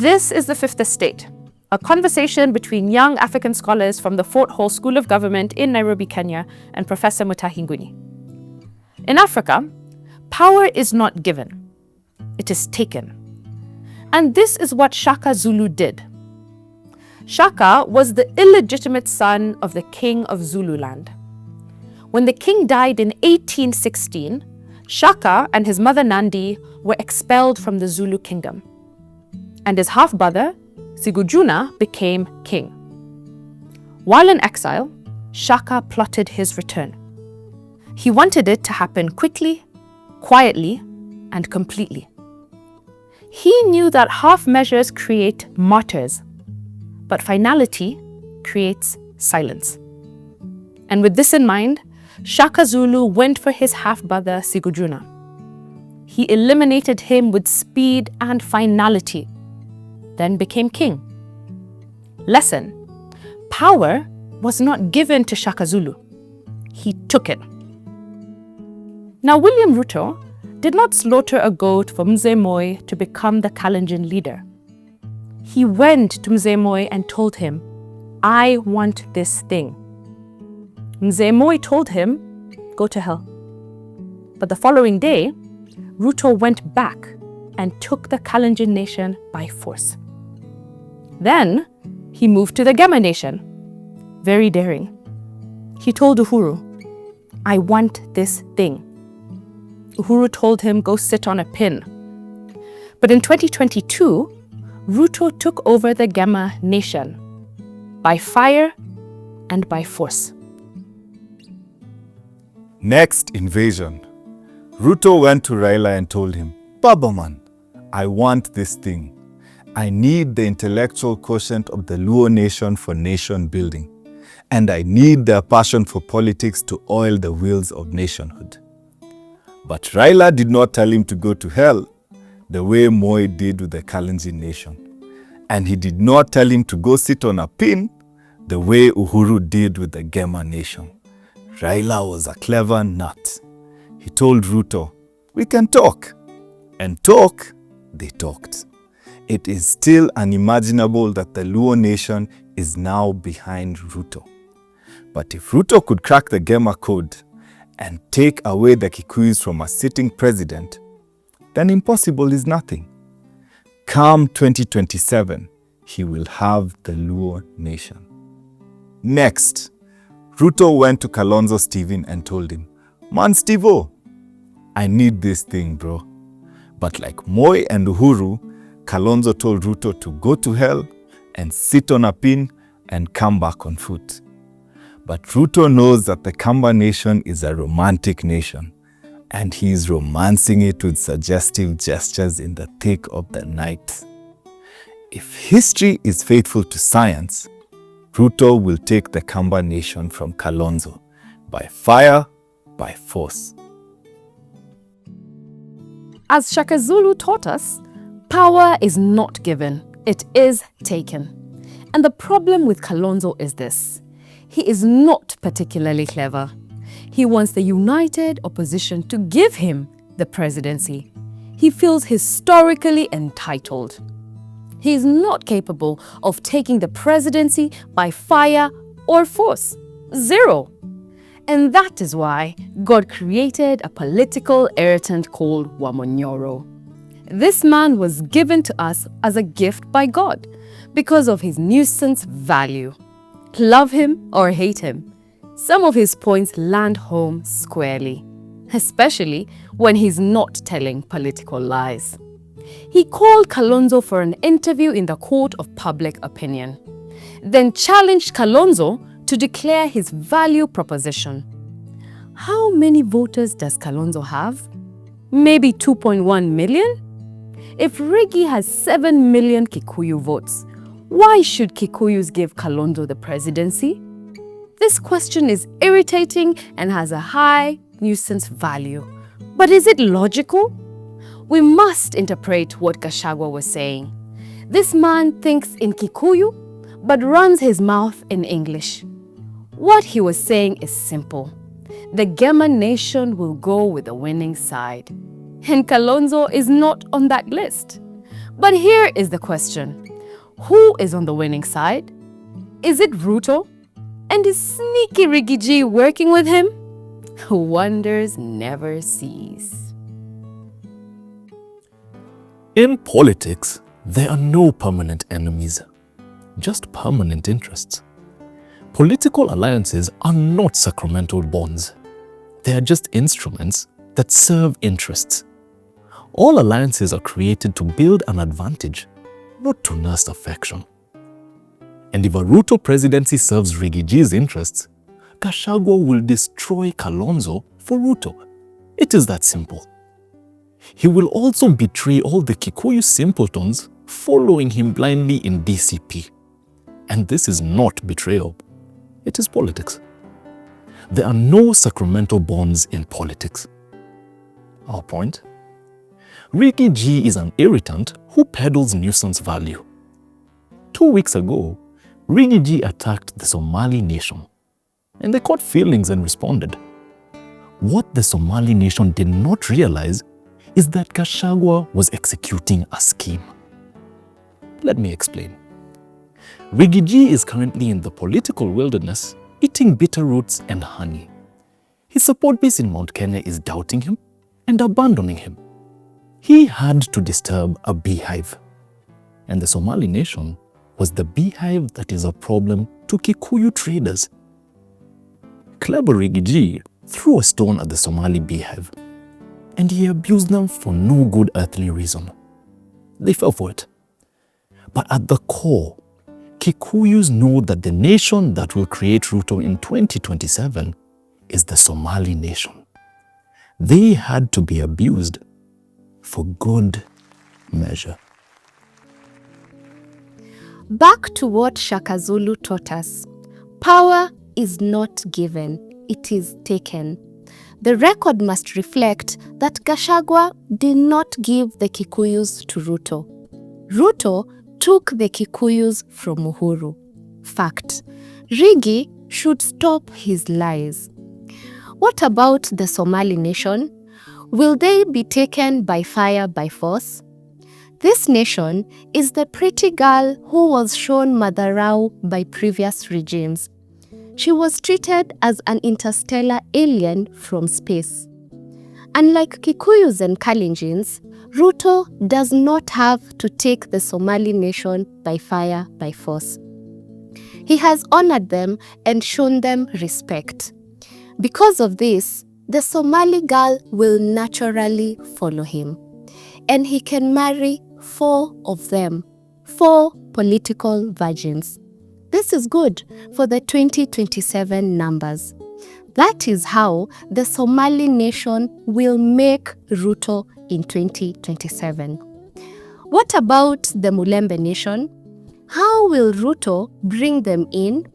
This is the Fifth Estate, a conversation between young African scholars from the Fort Hall School of Government in Nairobi, Kenya, and Professor Mutahi Nguni. In Africa, power is not given, it is taken. And this is what Shaka Zulu did. Shaka was the illegitimate son of the king of Zululand. When the king died in 1816, Shaka and his mother Nandi were expelled from the Zulu kingdom, and his half-brother, Sigujuna, became king. While in exile, Shaka plotted his return. He wanted it to happen quickly, quietly, and completely. He knew that half measures create martyrs, but finality creates silence. And with this in mind, Shaka Zulu went for his half-brother Sigujuna. He eliminated him with speed and finality, then became king. Lesson: power was not given to Shaka Zulu. He took it. Now, William Ruto did not slaughter a goat for Mzee Moi to become the Kalenjin leader. He went to Mzee Moi and told him, "I want this thing." Mzee Moi told him, "Go to hell." But the following day, Ruto went back and took the Kalenjin Nation by force. Then he moved to the GEMA Nation. Very daring. He told Uhuru, "I want this thing." Uhuru told him, "Go sit on a pin." But in 2022, Ruto took over the GEMA Nation by fire and by force. Next invasion. Ruto went to Raila and told him, "Baba man, I want this thing. I need the intellectual quotient of the Luo Nation for nation building, and I need their passion for politics to oil the wheels of nationhood." But Raila did not tell him to go to hell the way Moi did with the Kalenjin Nation. And he did not tell him to go sit on a pin the way Uhuru did with the GEMA Nation. Raila was a clever nut. He told Ruto, "We can talk." And talk, they talked. It is still unimaginable that the Luo Nation is now behind Ruto. But if Ruto could crack the GEMA code and take away the Kikuyus from a sitting president, then impossible is nothing. Come 2027, he will have the Luo Nation. Next, Ruto went to Kalonzo Stephen and told him, "Man Stevo, I need this thing, bro." But like Moi and Uhuru, Kalonzo told Ruto to go to hell and sit on a pin and come back on foot. But Ruto knows that the Kamba Nation is a romantic nation, and he is romancing it with suggestive gestures in the thick of the night. If history is faithful to science, Ruto will take the Kamba Nation from Kalonzo by fire, by force. As Shaka Zulu taught us, power is not given, it is taken. And the problem with Kalonzo is this: he is not particularly clever. He wants the united opposition to give him the presidency. He feels historically entitled. He is not capable of taking the presidency by fire or force. Zero. And that is why God created a political irritant called Wamonyoro. This man was given to us as a gift by God because of his nuisance value. Love him or hate him, some of his points land home squarely, especially when he's not telling political lies. He called Kalonzo for an interview in the court of public opinion, then challenged Kalonzo to declare his value proposition. How many voters does Kalonzo have? Maybe 2.1 million? If Rigi has 7 million Kikuyu votes, why should Kikuyus give Kalonzo the presidency? This question is irritating and has a high nuisance value. But is it logical? We must interpret what Gachagua was saying. This man thinks in Kikuyu, but runs his mouth in English. What he was saying is simple. The GEMA Nation will go with the winning side. And Kalonzo is not on that list. But here is the question. Who is on the winning side? Is it Ruto? And is sneaky Riggy G working with him? Wonders never cease. In politics, there are no permanent enemies, just permanent interests. Political alliances are not sacramental bonds. They are just instruments that serve interests. All alliances are created to build an advantage, not to nurse affection. And if a Ruto presidency serves Riggy G's interests, Gachagua will destroy Kalonzo for Ruto. It is that simple. He will also betray all the Kikuyu simpletons following him blindly in DCP. And this is not betrayal. It is politics. There are no sacramental bonds in politics. Our point? Riggy G is an irritant who peddles nuisance value. 2 weeks ago, Riggy G attacked the Somali Nation, and they caught feelings and responded. What the Somali Nation did not realize is that Gachagua was executing a scheme. Let me explain. Riggy G is currently in the political wilderness, eating bitter roots and honey. His support base in Mount Kenya is doubting him and abandoning him. He had to disturb a beehive, and the Somali Nation was the beehive that is a problem to Kikuyu traders. Clever Riggy G threw a stone at the Somali beehive, and he abused them for no good earthly reason. They fell for it. But at the core, Kikuyus know that the nation that will create Ruto in 2027 is the Somali Nation. They had to be abused for good measure. Back to what Shaka Zulu taught us. Power is not given, it is taken. The record must reflect that Gachagua did not give the Kikuyus to Ruto. Ruto took the Kikuyus from Uhuru. Fact. Riggy should stop his lies. What about the Somali Nation? Will they be taken by fire by force? This nation is the pretty girl who was shown Madharau by previous regimes. She was treated as an interstellar alien from space. Unlike Kikuyus and Kalenjins, Ruto does not have to take the Somali Nation by fire by force. He has honored them and shown them respect. Because of this, the Somali girl will naturally follow him. And he can marry 4 of them, 4 political virgins. This is good for the 2027 numbers. That is how the Somali Nation will make Ruto in 2027. What about the Mulembe Nation? How will Ruto bring them in?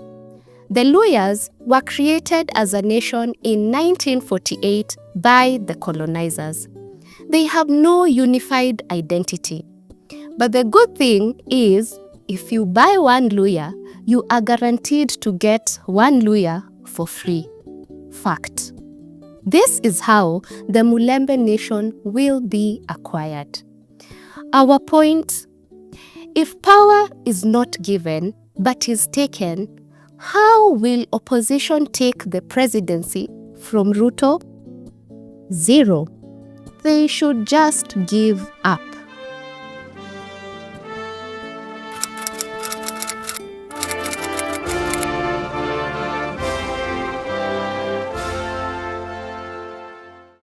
The Luyas were created as a nation in 1948 by the colonizers. They have no unified identity. But the good thing is, if you buy 1 Luya, you are guaranteed to get 1 Luya for free. Fact. This is how the Mulembe Nation will be acquired. Our point: if power is not given but is taken, how will opposition take the presidency from Ruto? 0. They should just give up.